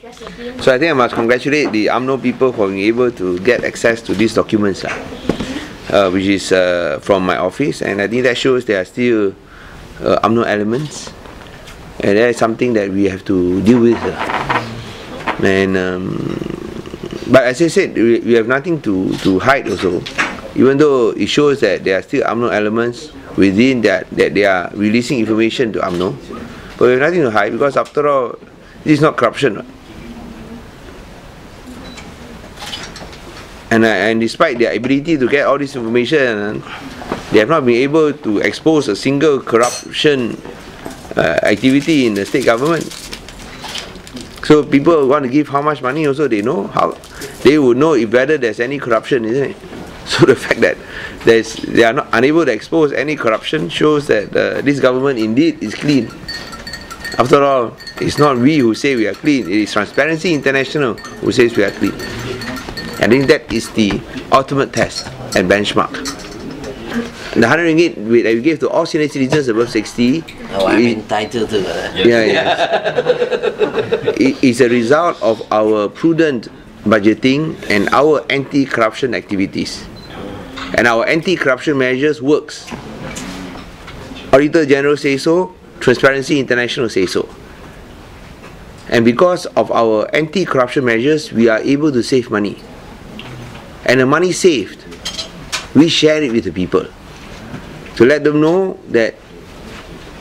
So I think I must congratulate the UMNO people for being able to get access to these documents, which is from my office, and I think that shows there are still UMNO elements, and that is something that we have to deal with. And but as I said, we have nothing to hide also, even though it shows that there are still UMNO elements within that they are releasing information to UMNO, but we have nothing to hide, because after all, this is not corruption. And despite their ability to get all this information, they have not been able to expose a single corruption activity in the state government. So people want to give how much money also, they know how, they would know if whether there's any corruption, isn't it? So the fact that they are not unable to expose any corruption shows that this government indeed is clean. After all, it's not we who say we are clean, it is Transparency International who says we are clean. I think that is the ultimate test and benchmark. The 100 ringgit that we gave to all senior citizens above 60. Oh, I'm entitled to that. It is a result of our prudent budgeting and our anti-corruption activities. And our anti-corruption measures works. Auditor General says so, Transparency International says so. And because of our anti-corruption measures, we are able to save money. And the money saved, we share it with the people, to let them know that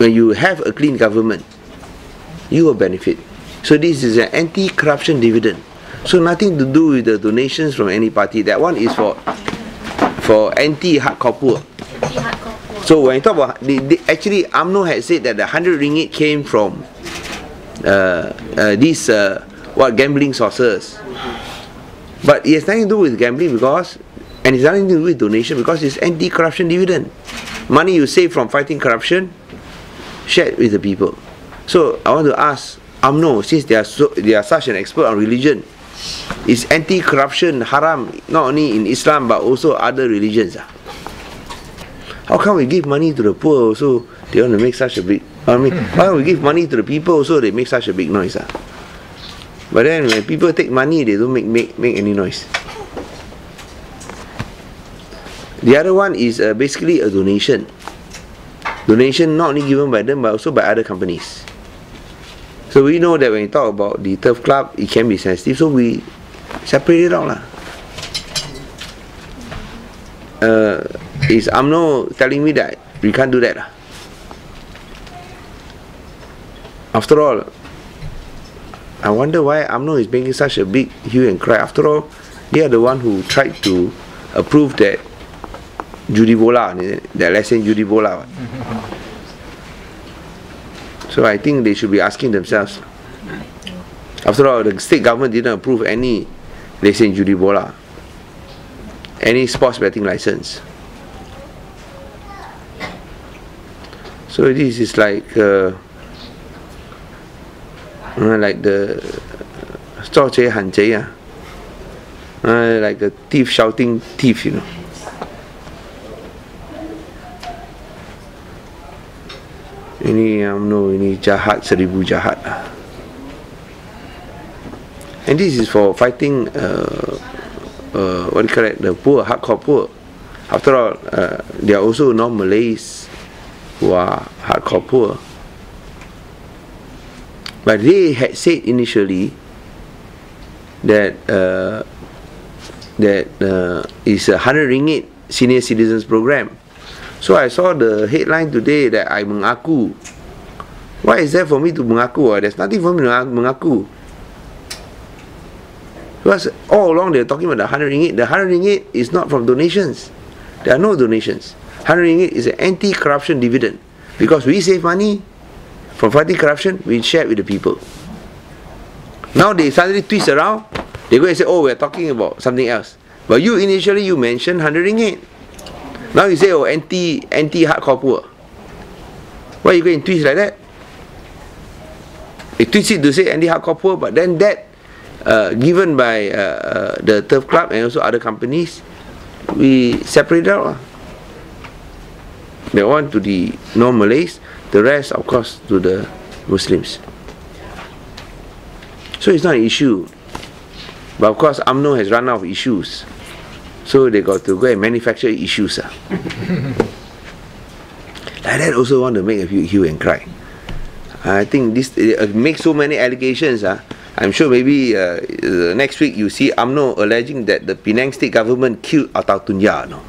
when you have a clean government, you will benefit. So this is an anti-corruption dividend. So nothing to do with the donations from any party. That one is for anti-hardcore poor. So when you talk about, actually UMNO had said that the 100 ringgit came from these gambling sources. But it has nothing to do with gambling, because, and it's nothing to do with donation, because it's anti-corruption dividend. Money you save from fighting corruption, shared with the people. So I want to ask UMNO, since they are such an expert on religion, is anti-corruption haram not only in Islam but also other religions? How come we give money to the poor also they want to make such a big, why don't we give money to the people also they make such a big noise? But then when people take money, they don't make any noise. The other one is basically a donation. Donation not only given by them but also by other companies. So we know that when you talk about the turf club, it can be sensitive, so we separate it out. Is UMNO telling me that we can't do that? After all, I wonder why UMNO is making such a big hue and cry. After all, they are the one who tried to approve that judi bola, that lesson judi bola. So I think they should be asking themselves. After all, the state government didn't approve any lesson judi bola, any sports betting license. So this is like the 捉贼喊贼 like a thief shouting thief, you know. Ini jahat 1000 jahat. And this is for fighting what do you call it, the poor, hardcore poor. After all, there are also non-Malays who are hardcore poor. But they had said initially that is a 100 ringgit senior citizens program. So I saw the headline today that I mengaku. Why is that for me to mengaku? There's nothing for me to mengaku. Because all along they're talking about the 100 ringgit. The 100 ringgit is not from donations. There are no donations. 100 ringgit is an anti-corruption dividend. Because we save money from fighting corruption, we share it with the people. Now they suddenly twist around. They go and say, oh, we're talking about something else. But you initially you mentioned 100 ringgit. Now you say, oh, anti-hardcore poor. Why you go and twist like that? They twist it to say anti-hardcore poor, but then that given by the turf club and also other companies, we separate it out. They want to the non-Malays, the rest of course to the Muslims. So it's not an issue. But of course, UMNO has run out of issues. So they got to go and manufacture issues. Like that also want to make a few hue and cry. I think this makes so many allegations. I'm sure maybe next week you see UMNO alleging that the Penang state government killed Atau Tunya. No?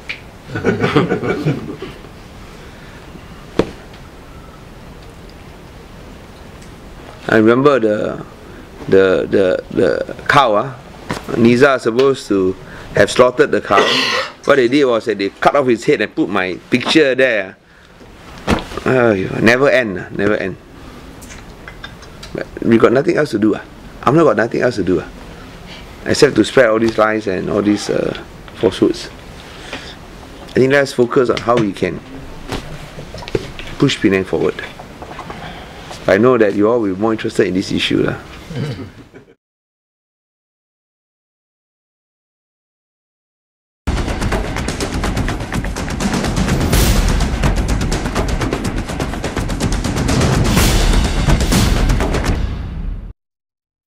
I remember the cow. Niza supposed to have slaughtered the cow. What they did was that they cut off his head and put my picture there. Never end, never end. But we got nothing else to do. I'm not got nothing else to do except to spread all these lies and all these falsehoods. I think let's focus on how we can push Penang forward. I know that you all will be more interested in this issue.